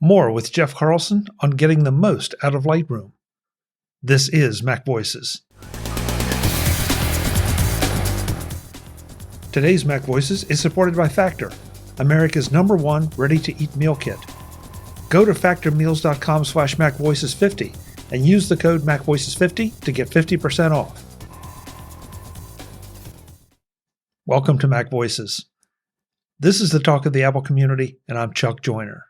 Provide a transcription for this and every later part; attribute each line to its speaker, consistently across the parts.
Speaker 1: More with Jeff Carlson on getting the most out of Lightroom. This is MacVoices. Today's MacVoices is supported by Factor, America's #1 ready-to-eat meal kit. Go to factormeals.com/MacVoices50 and use the code MacVoices50 to get 50% off. Welcome to MacVoices. This is the talk of the Apple community, and I'm Chuck Joyner.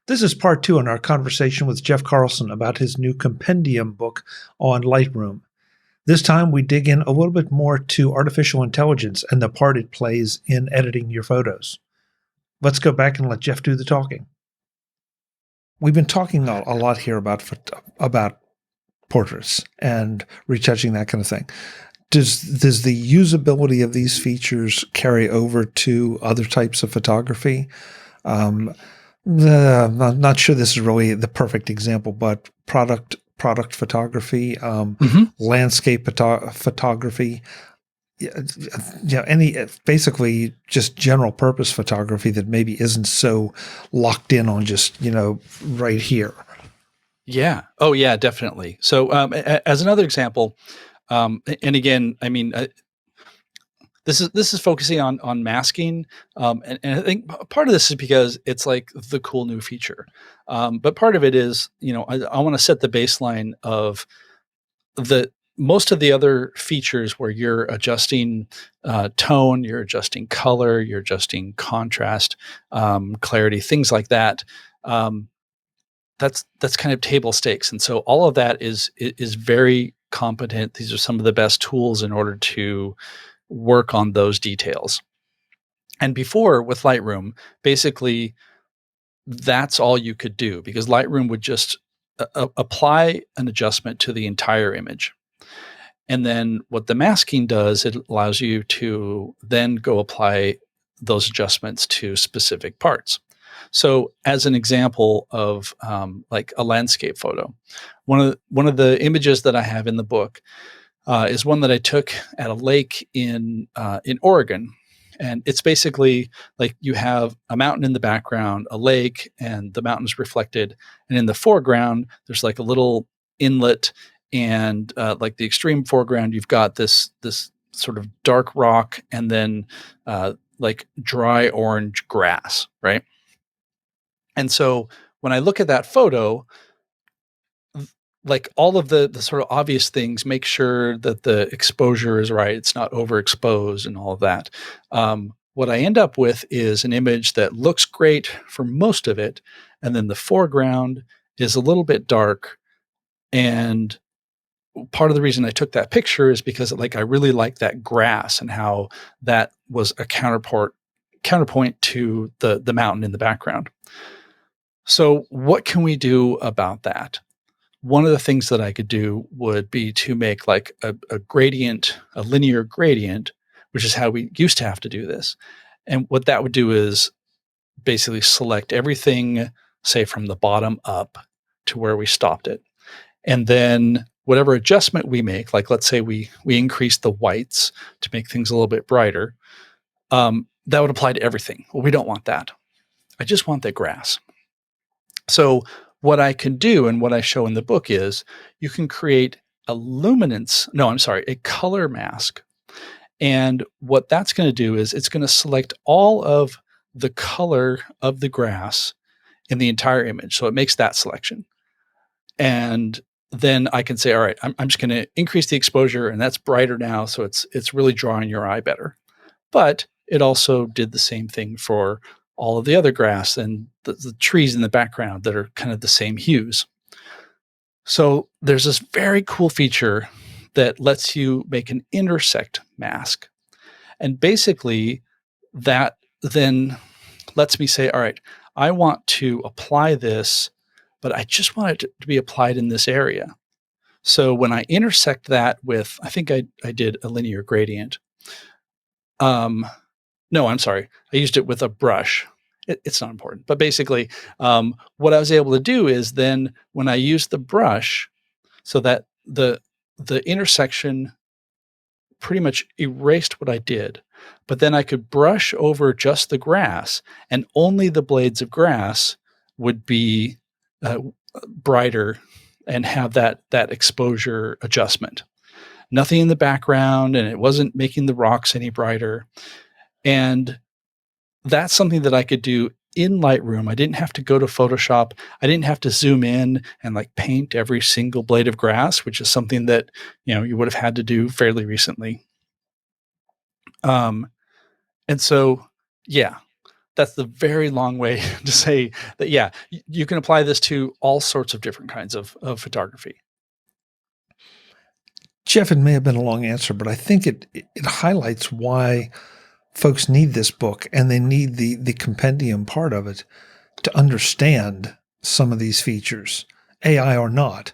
Speaker 1: This is part 2 in our conversation with Jeff Carlson about his new Compendium book on Lightroom. This time we dig in a little bit more to artificial intelligence and the part it plays in editing your photos. Let's go back and let Jeff do the talking. We've been talking a lot here about portraits and retouching, that kind of thing. Does the usability of these features carry over to other types of photography? I'm not sure this is really the perfect example, but product photography, landscape photography, any basically just general purpose photography that maybe isn't so locked in on just right here.
Speaker 2: Yeah. Oh, yeah, definitely. So as another example. And again, I mean, this is focusing on masking, and I think part of this is because it's like the cool new feature, but part of it is I want to set the baseline of most of the other features where you're adjusting tone, you're adjusting color, you're adjusting contrast, clarity, things like that. That's kind of table stakes, and so all of that is very competent. These are some of the best tools in order to work on those details. And before, with Lightroom, basically that's all you could do, because Lightroom would just apply an adjustment to the entire image. And then what the masking does, it allows you to then go apply those adjustments to specific parts. So as an example of like a landscape photo, one of the images that I have in the book is one that I took at a lake in Oregon. And it's basically like you have a mountain in the background, a lake, and the mountain's reflected. And in the foreground, there's like a little inlet, and like the extreme foreground, you've got this sort of dark rock, and then like dry orange grass, right? And so when I look at that photo, like all of the sort of obvious things, make sure that the exposure is right, it's not overexposed and all of that. What I end up with is an image that looks great for most of it, and then the foreground is a little bit dark. And part of the reason I took that picture is because I really like that grass and how that was a counterpoint to the mountain in the background. So what can we do about that? One of the things that I could do would be to make like a gradient, a linear gradient, which is how we used to have to do this. And what that would do is basically select everything, say from the bottom up to where we stopped it. And then whatever adjustment we make, like let's say we increase the whites to make things a little bit brighter, that would apply to everything. Well, we don't want that. I just want the grass. So what I can do, and what I show in the book, is you can create a color mask. And what that's going to do is it's going to select all of the color of the grass in the entire image. So it makes that selection. And then I can say, all right, I'm just going to increase the exposure, and that's brighter now. So it's really drawing your eye better. But it also did the same thing for all of the other grass and the trees in the background that are kind of the same hues. So there's this very cool feature that lets you make an intersect mask. And basically that then lets me say, all right, I want to apply this, but I just want it to be applied in this area. So when I intersect that with, I think I did a linear gradient. No, I'm sorry. I used it with a brush. It's not important. But basically, what I was able to do is then when I used the brush, so that the intersection pretty much erased what I did, but then I could brush over just the grass, and only the blades of grass would be brighter and have that exposure adjustment. Nothing in the background, and it wasn't making the rocks any brighter. And that's something that I could do in Lightroom. I didn't have to go to Photoshop. I didn't have to zoom in and like paint every single blade of grass, which is something that, you would have had to do fairly recently. And so, yeah, that's the very long way to say that, yeah, you can apply this to all sorts of different kinds of photography.
Speaker 1: Jeff, it may have been a long answer, but I think it highlights why folks need this book, and they need the compendium part of it to understand some of these features, AI or not.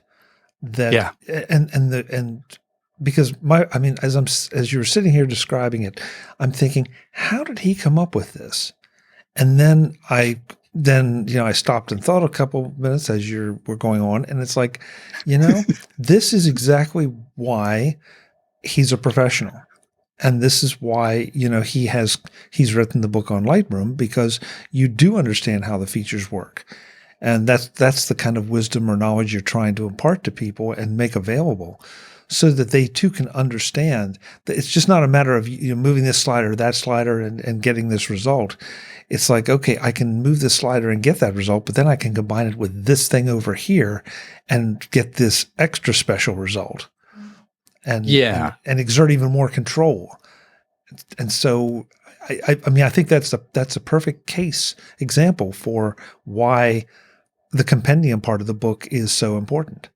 Speaker 1: That and because as you were sitting here describing it, I'm thinking, how did he come up with this? And then I stopped and thought a couple minutes as we're going on, and it's like, this is exactly why he's a professional. And this is why, he's written the book on Lightroom, because you do understand how the features work. And that's the kind of wisdom or knowledge you're trying to impart to people and make available, so that they too can understand that it's just not a matter of moving this slider, that slider, and getting this result. It's like, okay, I can move this slider and get that result, but then I can combine it with this thing over here and get this extra special result. And exert even more control. And so, I think that's a perfect case example for why the compendium part of the book is so important.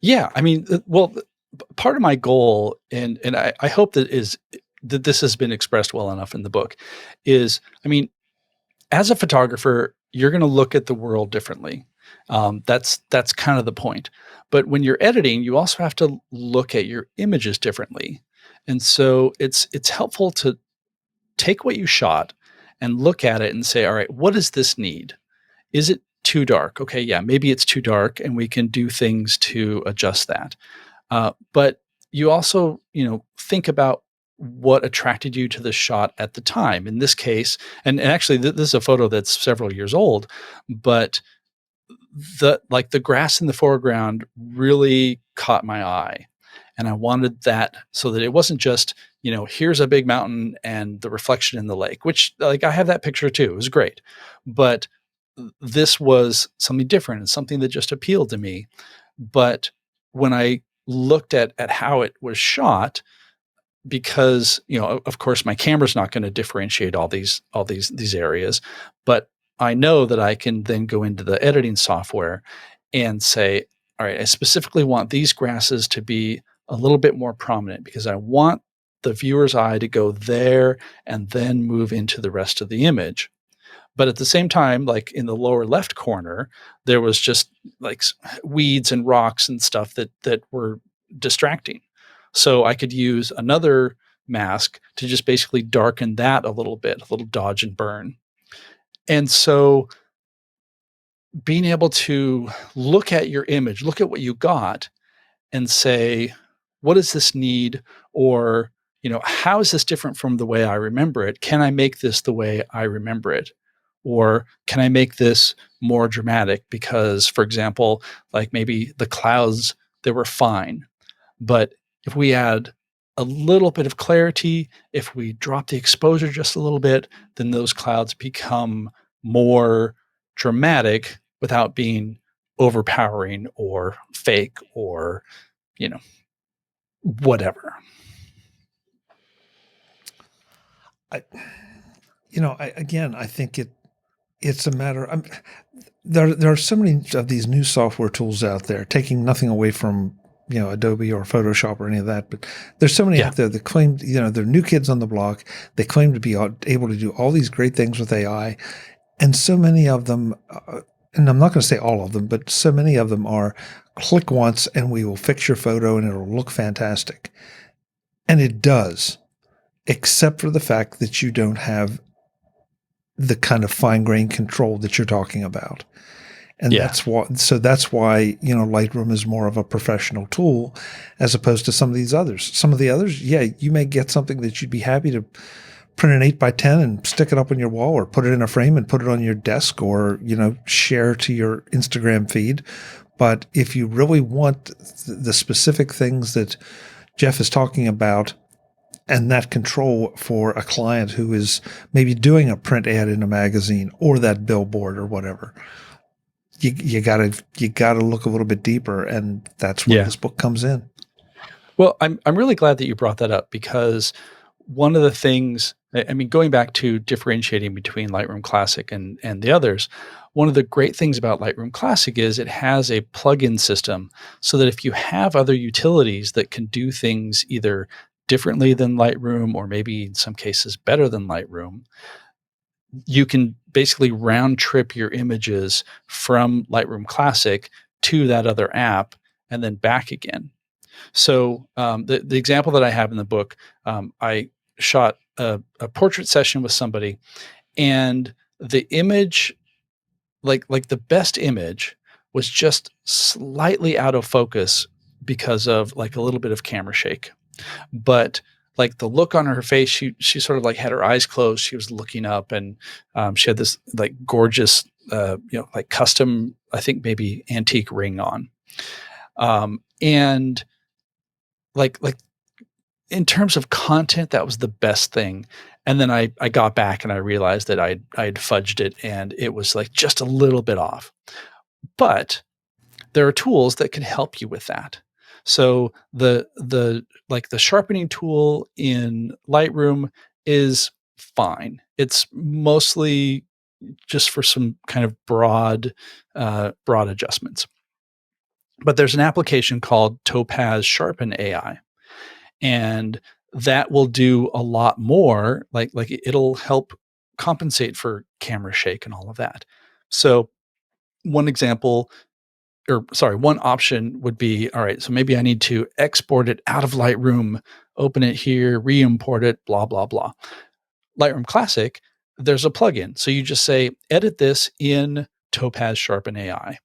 Speaker 2: Yeah, part of my goal, and I hope that this has been expressed well enough in the book, is, as a photographer, you're going to look at the world differently. That's kind of the point. But when you're editing, you also have to look at your images differently. And so it's helpful to take what you shot and look at it and say, all right, what does this need? Is it too dark? Okay, yeah, maybe it's too dark, and we can do things to adjust that. But you also, think about what attracted you to the shot at the time. In this case, and actually this is a photo that's several years old, but the grass in the foreground really caught my eye. And I wanted that so that it wasn't just, here's a big mountain and the reflection in the lake, which, like, I have that picture too. It was great. But this was something different and something that just appealed to me. But when I looked at how it was shot, because, of course my camera's not going to differentiate all these areas, but I know that I can then go into the editing software and say, all right, I specifically want these grasses to be a little bit more prominent, because I want the viewer's eye to go there and then move into the rest of the image. But at the same time, like in the lower left corner, there was just like weeds and rocks and stuff that were distracting. So I could use another mask to just basically darken that a little bit, a little dodge and burn. And so being able to look at your image, look at what you got, and say, what does this need? Or, how is this different from the way I remember it? Can I make this the way I remember it? Or can I make this more dramatic? Because, for example, like maybe the clouds, they were fine. But if we add a little bit of clarity, if we drop the exposure just a little bit, then those clouds become more dramatic without being overpowering or fake or, whatever.
Speaker 1: I think it's a matter. There are so many of these new software tools out there, taking nothing away from Adobe or Photoshop or any of that, but there's so many out there that claim they're new kids on the block. They claim to be able to do all these great things with AI, and so many of them. And I'm not going to say all of them, but so many of them are click once and we will fix your photo and it'll look fantastic. And it does, except for the fact that you don't have the kind of fine-grained control that you're talking about. And that's why Lightroom is more of a professional tool as opposed to some of these others. Some of the others, you may get something that you'd be happy to print an 8x10 and stick it up on your wall, or put it in a frame and put it on your desk, or, share to your Instagram feed. But if you really want the specific things that Jeff is talking about, and that control for a client who is maybe doing a print ad in a magazine or that billboard or whatever, you gotta look a little bit deeper, and that's where this book comes in.
Speaker 2: Well, I'm really glad that you brought that up, because one of the things, I mean, going back to differentiating between Lightroom Classic and the others, one of the great things about Lightroom Classic is it has a plugin system, so that if you have other utilities that can do things either differently than Lightroom, or maybe in some cases better than Lightroom, you can basically round trip your images from Lightroom Classic to that other app and then back again. So the example that I have in the book, I shot a portrait session with somebody, and the image, like the best image, was just slightly out of focus because of like a little bit of camera shake. But like the look on her face, she sort of like had her eyes closed. She was looking up, and she had this like gorgeous, like custom, I think maybe antique ring on. And like in terms of content, that was the best thing. And then I got back and I realized that I'd fudged it, and it was like just a little bit off. But there are tools that can help you with that. So the sharpening tool in Lightroom is fine. It's mostly just for some kind of broad adjustments. But there's an application called Topaz Sharpen AI, and that will do a lot more. Like it'll help compensate for camera shake and all of that. So one option would be, all right, so maybe I need to export it out of Lightroom, open it here, re-import it, blah, blah, blah. Lightroom Classic, there's a plugin. So you just say, edit this in Topaz Sharpen AI.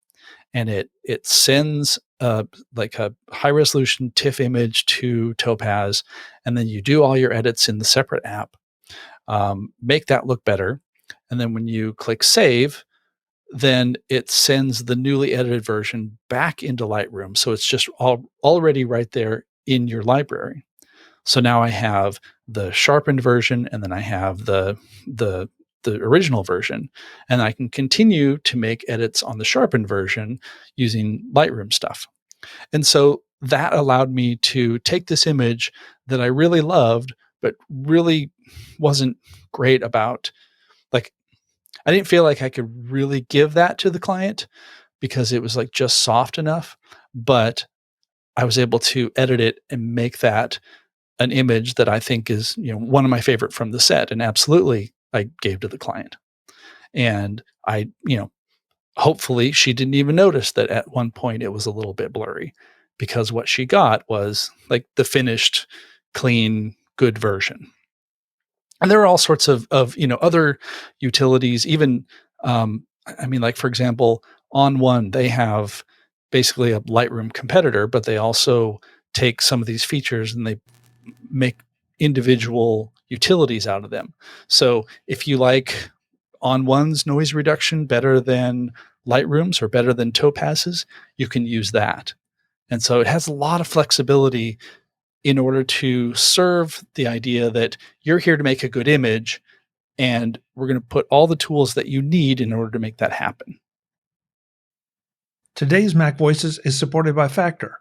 Speaker 2: And it sends like a high resolution TIFF image to Topaz, and then you do all your edits in the separate app, make that look better. And then when you click save, then it sends the newly edited version back into Lightroom. So it's just already right there in your library. So now I have the sharpened version, and then I have the original version, and I can continue to make edits on the sharpened version using Lightroom stuff. And so that allowed me to take this image that I really loved, but really wasn't great about. Like, I didn't feel like I could really give that to the client because it was like just soft enough, but I was able to edit it and make that an image that I think is, one of my favorite from the set. And absolutely I gave to the client. And I, hopefully she didn't even notice that at one point it was a little bit blurry, because what she got was like the finished, clean, good version. And there are all sorts of other utilities, even, like, for example, On One, they have basically a Lightroom competitor, but they also take some of these features and they make individual utilities out of them. So if you like On One's noise reduction better than Lightroom's or better than Topaz's, you can use that. And so it has a lot of flexibility in order to serve the idea that you're here to make a good image, and we're going to put all the tools that you need in order to make that happen.
Speaker 1: Today's MacVoices is supported by Factor,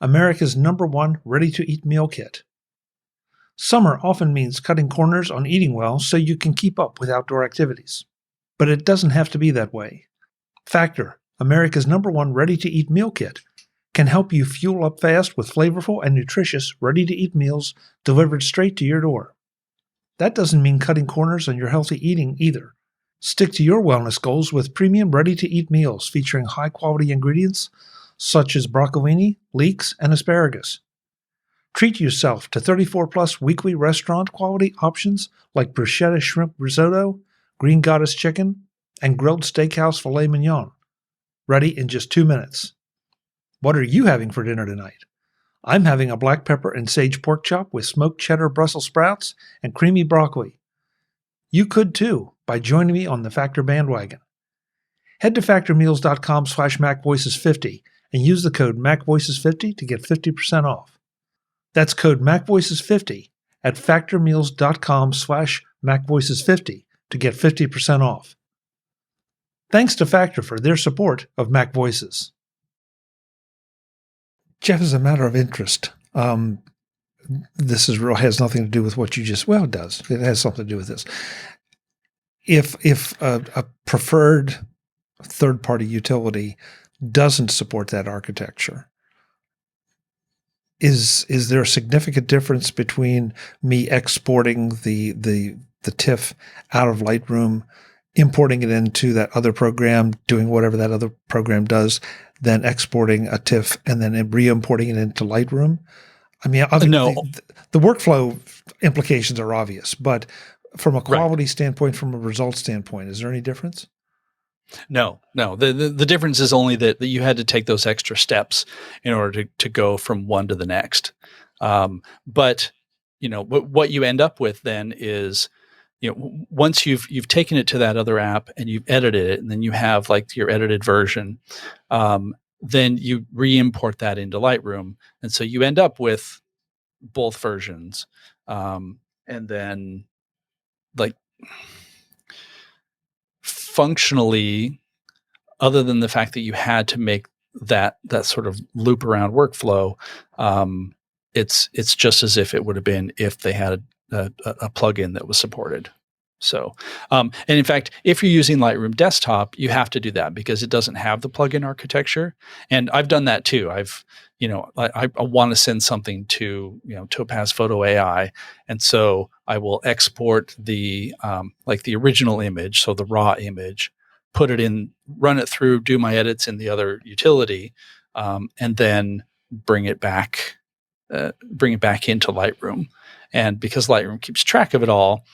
Speaker 1: America's #1 ready-to-eat meal kit. Summer often means cutting corners on eating well so you can keep up with outdoor activities. But it doesn't have to be that way. Factor, America's #1 ready-to-eat meal kit, can help you fuel up fast with flavorful and nutritious ready-to-eat meals delivered straight to your door. That doesn't mean cutting corners on your healthy eating either. Stick to your wellness goals with premium ready-to-eat meals featuring high-quality ingredients such as broccolini, leeks, and asparagus. Treat yourself to 34-plus weekly restaurant-quality options like bruschetta shrimp risotto, green goddess chicken, and grilled steakhouse filet mignon. Ready in just 2 minutes. What are you having for dinner tonight? I'm having a black pepper and sage pork chop with smoked cheddar Brussels sprouts and creamy broccoli. You could too by joining me on the Factor bandwagon. Head to factormeals.com/MacVoices50 and use the code MacVoices50 to get 50% off. That's code MacVoices50 at factormeals.com/MacVoices50 to get 50% off. Thanks to Factor for their support of Mac Voices. Jeff, as a matter of interest, this has nothing to do with what you just, well, it does. It has something to do with this. If a preferred third-party utility doesn't support that architecture, is there a significant difference between me exporting the TIFF out of Lightroom, importing it into that other program, doing whatever that other program does, then exporting a TIFF and then re-importing it into Lightroom? I mean,
Speaker 2: No.
Speaker 1: the workflow implications are obvious, but from a quality
Speaker 2: Right.
Speaker 1: standpoint, from a result standpoint, is there any difference?
Speaker 2: No. The difference is only that you had to take those extra steps in order to go from one to the next. But what you end up with then is, once you've taken it to that other app and you've edited it, and then you have like your edited version, then you re-import that into Lightroom, and so you end up with both versions, and then like functionally, other than the fact that you had to make that sort of loop around workflow, it's just as if it would have been if they had a plugin that was supported. So, and in fact, if you're using Lightroom Desktop, you have to do that because it doesn't have the plugin architecture. And I've done that too. I want to send something to, Topaz Photo AI. And so I will export the original image, so the raw image, put it in, run it through, do my edits in the other utility, and then bring it back into Lightroom. And because Lightroom keeps track of it all,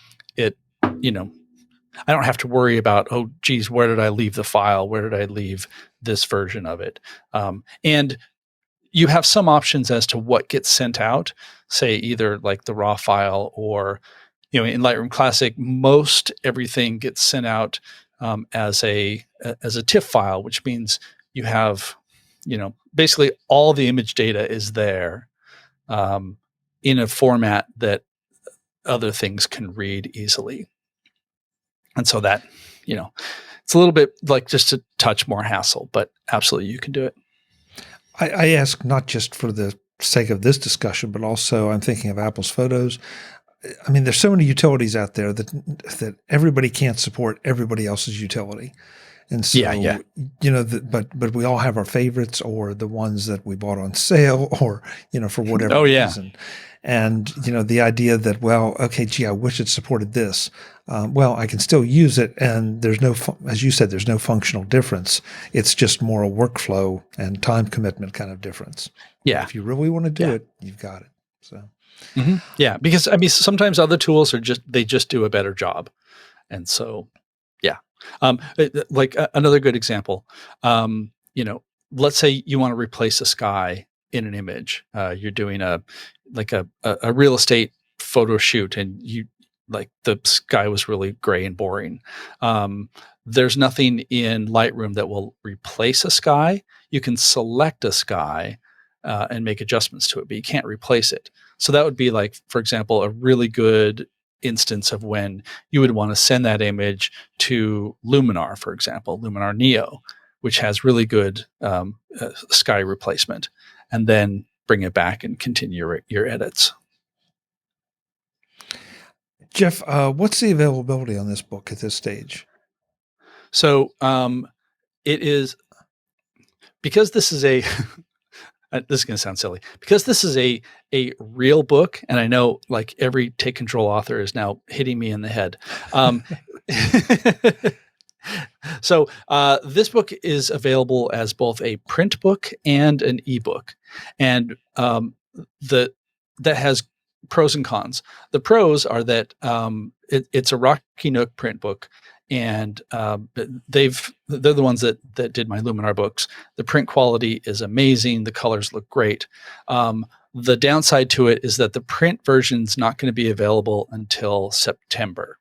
Speaker 2: I don't have to worry about, oh, geez, where did I leave the file? Where did I leave this version of it? And you have some options as to what gets sent out, say either like the raw file or, in Lightroom Classic, most everything gets sent out as a TIFF file, which means you have, basically all the image data is there in a format that other things can read easily. And so that, it's a little bit like just a touch more hassle, but absolutely you can do it.
Speaker 1: I ask not just for the sake of this discussion, but also I'm thinking of Apple's Photos. I mean, there's so many utilities out there that everybody can't support everybody else's utility. And so,
Speaker 2: Yeah.
Speaker 1: But we all have our favorites or the ones that we bought on sale or, for whatever reason. And, the idea that, well, okay, gee, I wish it supported this. Well, I can still use it. And there's as you said, there's no functional difference. It's just more a workflow and time commitment kind of difference.
Speaker 2: Yeah.
Speaker 1: But if you really want to do it, you've got it. So,
Speaker 2: yeah, because I mean, sometimes other tools they just do a better job. And so, yeah. Like another good example, let's say you want to replace a sky in an image. You're doing a real estate photo shoot, and the sky was really gray and boring. There's nothing in Lightroom that will replace a sky. You can select a sky and make adjustments to it, but you can't replace it. So that would be like, for example, a really good instance of when you would want to send that image to Luminar, for example, Luminar Neo, which has really good sky replacement, and then bring it back and continue your edits.
Speaker 1: Jeff, what's the availability on this book at this stage?
Speaker 2: So it is, because this is a this is going to sound silly, because this is a real book, and I know like every Take Control author is now hitting me in the head. So this book is available as both a print book and an ebook, and that has pros and cons. The pros are that it's a Rocky Nook print book, and they're the ones that did my Luminar books. The print quality is amazing. The colors look great. The downside to it is that the print version is not going to be available until September.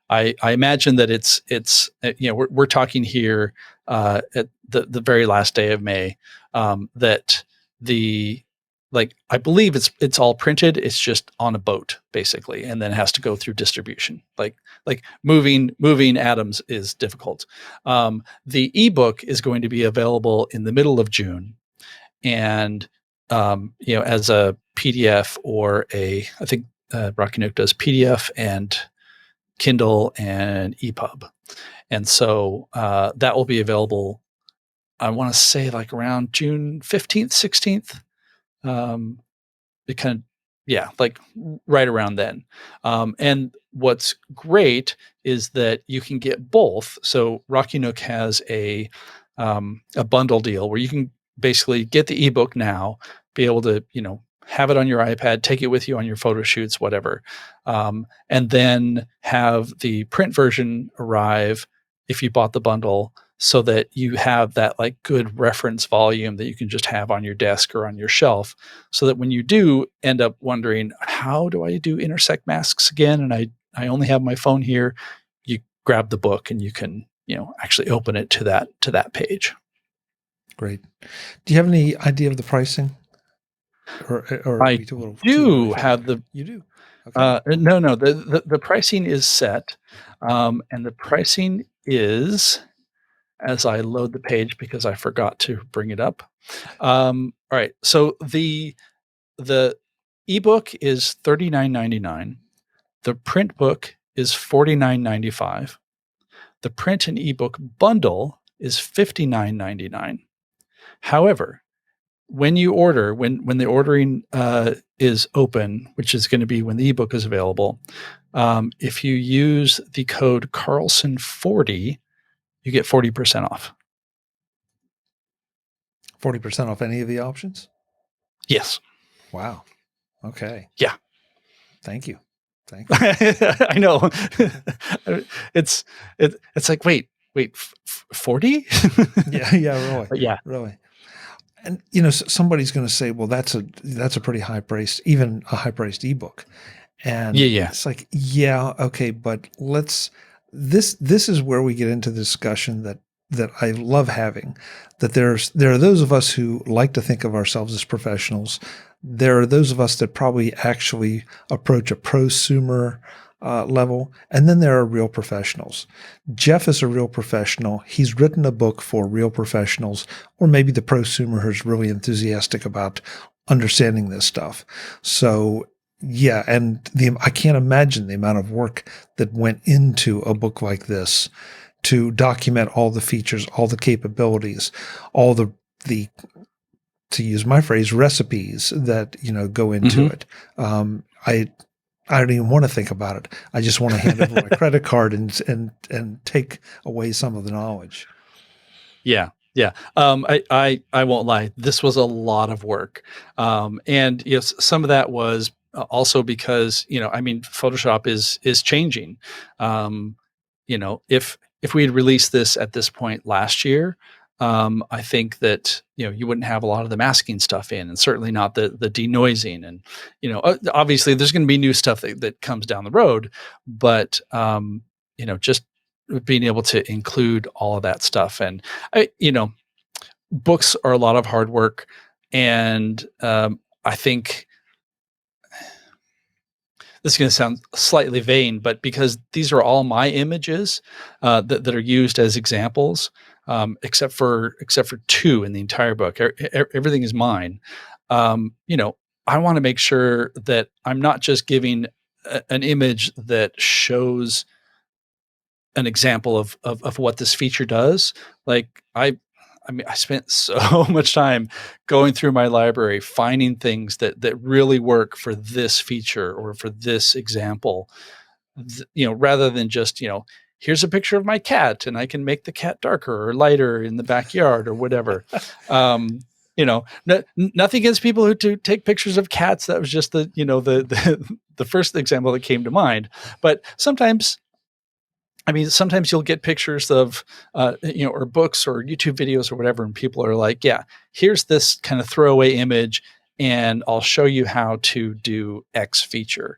Speaker 2: I imagine that it's we're talking here at the very last day of May, that the I believe it's all printed. It's just on a boat basically, and then it has to go through distribution. Like moving atoms is difficult. The ebook is going to be available in the middle of June, and as a PDF or I think Rocky Nook does PDF and Kindle and EPUB, and so that will be available. I want to say like around June 15th, 16th. It kind of, yeah, like right around then. And what's great is that you can get both. So Rocky Nook has a bundle deal where you can basically get the ebook now, be able to, have it on your iPad, take it with you on your photo shoots, whatever. And then have the print version arrive if you bought the bundle, so that you have that like good reference volume that you can just have on your desk or on your shelf, so that when you do end up wondering, how do I do intersect masks again? And I only have my phone here, you grab the book and you can, actually open it to that page.
Speaker 1: Great. Do you have any idea of the pricing? Or
Speaker 2: I do have the.
Speaker 1: You do. Okay.
Speaker 2: No. The pricing is set, and the pricing is, as I load the page because I forgot to bring it up. All right. So the ebook is $39.99. The print book is $49.95. The print and ebook bundle is $59.99. However, when you order, when the ordering is open, which is going to be when the ebook is available, if you use the code Carlson40, you get 40% off.
Speaker 1: 40% off any of the options?
Speaker 2: Yes.
Speaker 1: Wow. Okay.
Speaker 2: Yeah.
Speaker 1: Thank you.
Speaker 2: I know. It's like, wait, 40?
Speaker 1: Yeah, really.
Speaker 2: But yeah.
Speaker 1: Really. And somebody's going to say, well, that's a pretty high-priced, even a high-priced ebook. And
Speaker 2: yeah.
Speaker 1: It's like, yeah, okay, but this is where we get into the discussion that I love having, that there are those of us who like to think of ourselves as professionals. There are those of us that probably actually approach a prosumer level. And then there are real professionals. Jeff is a real professional. He's written a book for real professionals, or maybe the prosumer who's really enthusiastic about understanding this stuff. So yeah, and I can't imagine the amount of work that went into a book like this to document all the features, all the capabilities, all the to use my phrase, recipes that go into it. I don't even want to think about it. I just want to hand over my credit card and take away some of the knowledge.
Speaker 2: Yeah. Yeah. I won't lie. This was a lot of work. And some of that was also because, Photoshop is changing. If we had released this at this point last year, I think that, you wouldn't have a lot of the masking stuff in, and certainly not the denoising. And, obviously there's going to be new stuff that comes down the road, but, just being able to include all of that stuff. And books are a lot of hard work. And, I think this is going to sound slightly vain, but because these are all my images that are used as examples, except for two in the entire book, everything is mine. I want to make sure that I'm not just giving an image that shows an example of what this feature does. Like I spent so much time going through my library, finding things that really work for this feature or for this example, rather than just, here's a picture of my cat and I can make the cat darker or lighter in the backyard or whatever. Nothing against people who take pictures of cats. That was just the first example that came to mind. But sometimes you'll get pictures of, or books or YouTube videos or whatever, and people are like, yeah, here's this kind of throwaway image, and I'll show you how to do X feature.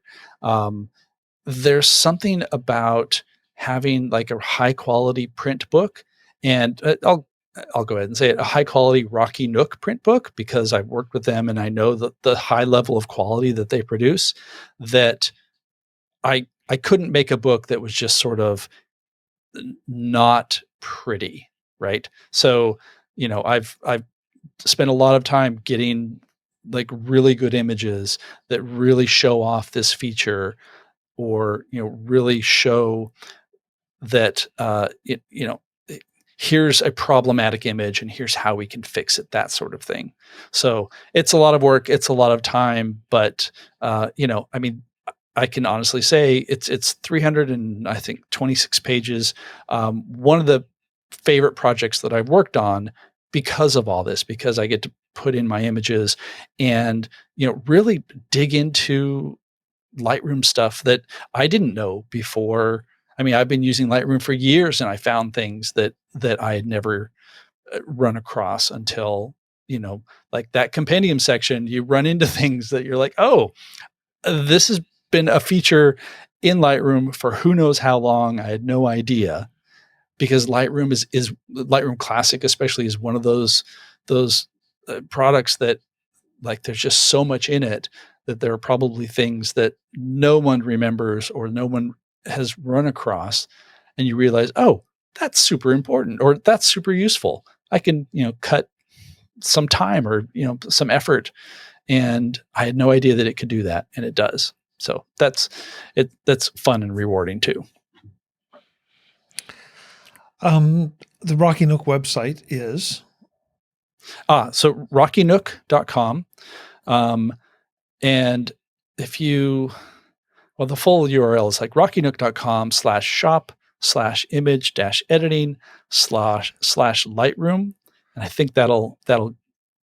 Speaker 2: There's something about having like a high quality print book, and I'll go ahead and say it, a high quality Rocky Nook print book, because I've worked with them and I know the high level of quality that they produce, that I couldn't make a book that was just sort of not pretty, right? So, I've spent a lot of time getting like really good images that really show off this feature, or really show that here's a problematic image and here's how we can fix it, that sort of thing. So it's a lot of work, it's a lot of time, but I mean, I can honestly say it's 300 and I think 26 pages. One of the favorite projects that I've worked on because of all this, because I get to put in my images and really dig into Lightroom stuff that I didn't know before. I mean, I've been using Lightroom for years, and I found things that I had never run across until like that Compendium section. You run into things that you're like, oh, this has been a feature in Lightroom for who knows how long. I had no idea, because Lightroom is Lightroom Classic especially is one of those products that, like, there's just so much in it that there are probably things that no one remembers or no one has run across, and you realize, oh, that's super important, or that's super useful. I can cut some time or some effort, and I had no idea that it could do that, and it does. So that's fun and rewarding too.
Speaker 1: The Rocky Nook website is
Speaker 2: So rockynook.com. And if you, well, the full URL is like rockynook.com/shop/image-editing/Lightroom. And I think that'll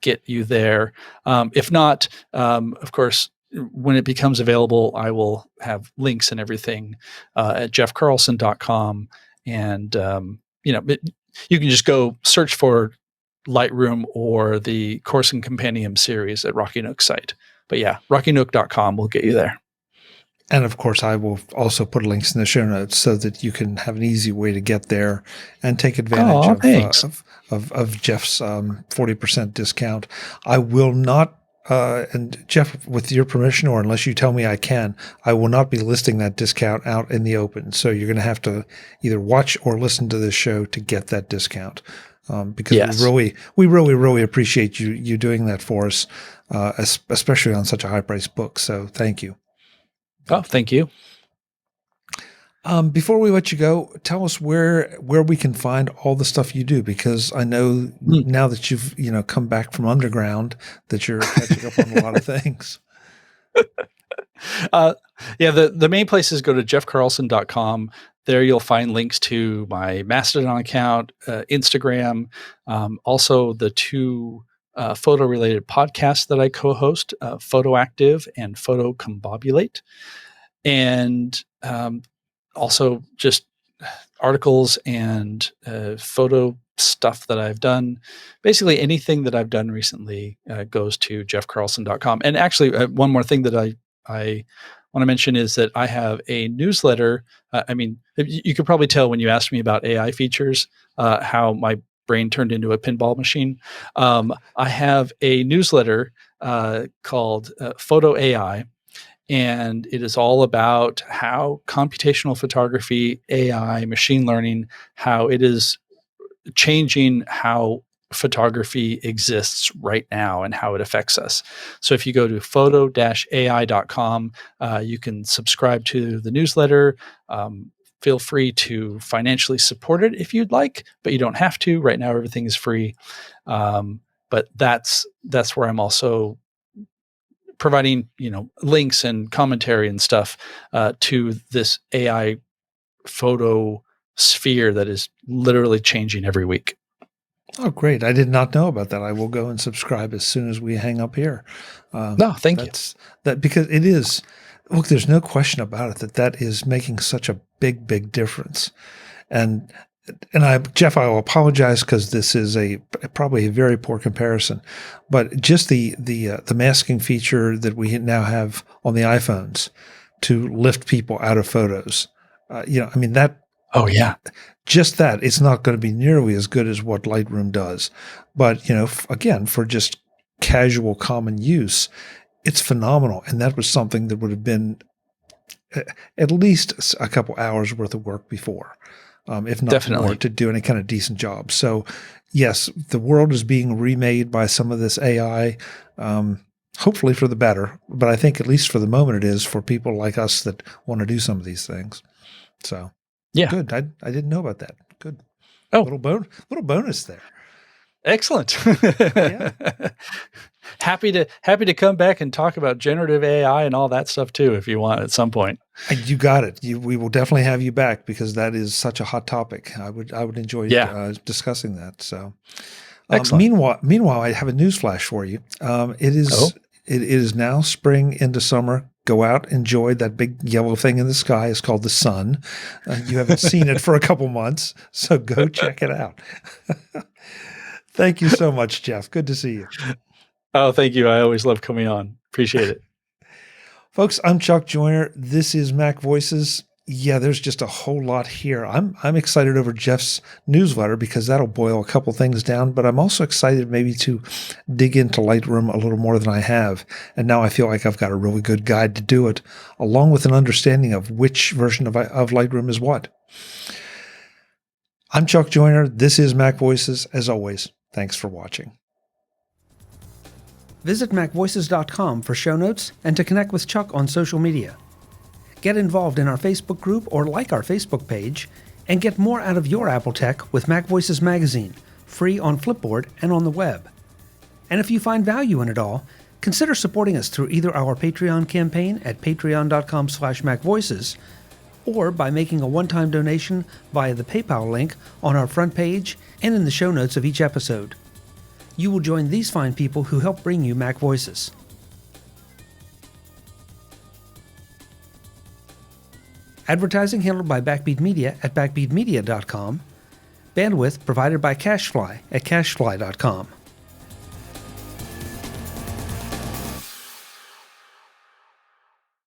Speaker 2: get you there. If not, of course, when it becomes available, I will have links and everything at jeffcarlson.com. And, you can just go search for Lightroom or the Course and Compendium series at Rocky Nook's site. But yeah, rockynook.com will get you there.
Speaker 1: And of course, I will also put links in the show notes so that you can have an easy way to get there and take advantage of Jeff's 40% discount. I will not, and Jeff, with your permission, or unless you tell me I can, I will not be listing that discount out in the open. So you're going to have to either watch or listen to this show to get that discount. Because
Speaker 2: yes,
Speaker 1: we really appreciate you doing that for us, especially on such a high priced book. So thank you.
Speaker 2: Oh, thank you.
Speaker 1: Before we let you go, tell us where we can find all the stuff you do, because I know now that you've come back from underground that you're catching up on a lot of things.
Speaker 2: Yeah, the main place is go to jeffcarlson.com. There you'll find links to my Mastodon account, Instagram, also the two photo-related podcasts that I co-host, Photo Active and Photo Combobulate, and also just articles and photo stuff that I've done. Basically anything that I've done recently goes to jeffcarlson.com. And actually, one more thing that I want to mention is that I have a newsletter. I mean, you could probably tell when you asked me about AI features, how my brain turned into a pinball machine. I have a newsletter called Photo AI, and it is all about how computational photography, AI, machine learning, how it is changing how photography exists right now and how it affects us. So if you go to photo-ai.com, you can subscribe to the newsletter. Feel free to financially support it if you'd like, but you don't have to. Right now, everything is free. But that's where I'm also providing, links and commentary and stuff to this AI photo sphere that is literally changing every week.
Speaker 1: Oh, great. I did not know about that. I will go and subscribe as soon as we hang up here.
Speaker 2: No, thank you.
Speaker 1: Because it is, look, there's no question about it that is making such a big difference. And Jeff, I will apologize because this is probably a very poor comparison, but just the masking feature that we now have on the iPhones to lift people out of photos, I mean, that
Speaker 2: Oh, yeah.
Speaker 1: Just that, it's not going to be nearly as good as what Lightroom does. But, again, for just casual common use, it's phenomenal. And that was something that would have been at least a couple hours worth of work before, if not
Speaker 2: Definitely.
Speaker 1: more, to do any kind of decent job. So, yes, the world is being remade by some of this AI, hopefully for the better. But I think at least for the moment it is for people like us that want to do some of these things. So,
Speaker 2: Yeah.
Speaker 1: good. I didn't know about that. Good.
Speaker 2: Oh,
Speaker 1: Little bonus there.
Speaker 2: excellent.
Speaker 1: Yeah.
Speaker 2: Happy to come back and talk about generative AI and all that stuff too, if you want at some point.
Speaker 1: You got it. We will definitely have you back because that is such a hot topic. I would enjoy discussing that. So,
Speaker 2: Excellent.
Speaker 1: Meanwhile, I have a news flash for you. It is now spring into summer. Go out, enjoy that big yellow thing in the sky. It's called the sun. You haven't seen it for a couple months, so go check it out. Thank you so much, Jeff. Good to see you.
Speaker 2: Oh, thank you. I always love coming on. Appreciate it.
Speaker 1: Folks, I'm Chuck Joyner. This is MacVoices. Yeah, there's just a whole lot here. I'm excited over Jeff's newsletter because that'll boil a couple things down, but I'm also excited maybe to dig into Lightroom a little more than I have. And now I feel like I've got a really good guide to do it, along with an understanding of which version of Lightroom is what. I'm Chuck Joyner. This is MacVoices. As always, thanks for watching. Visit MacVoices.com for show notes and to connect with Chuck on social media. Get involved in our Facebook group or like our Facebook page, and get more out of your Apple tech with MacVoices Magazine, free on Flipboard and on the web. And if you find value in it all, consider supporting us through either our Patreon campaign at patreon.com/MacVoices or by making a one-time donation via the PayPal link on our front page and in the show notes of each episode. You will join these fine people who help bring you MacVoices. Advertising handled by Backbeat Media at backbeatmedia.com. Bandwidth provided by CacheFly at cachefly.com.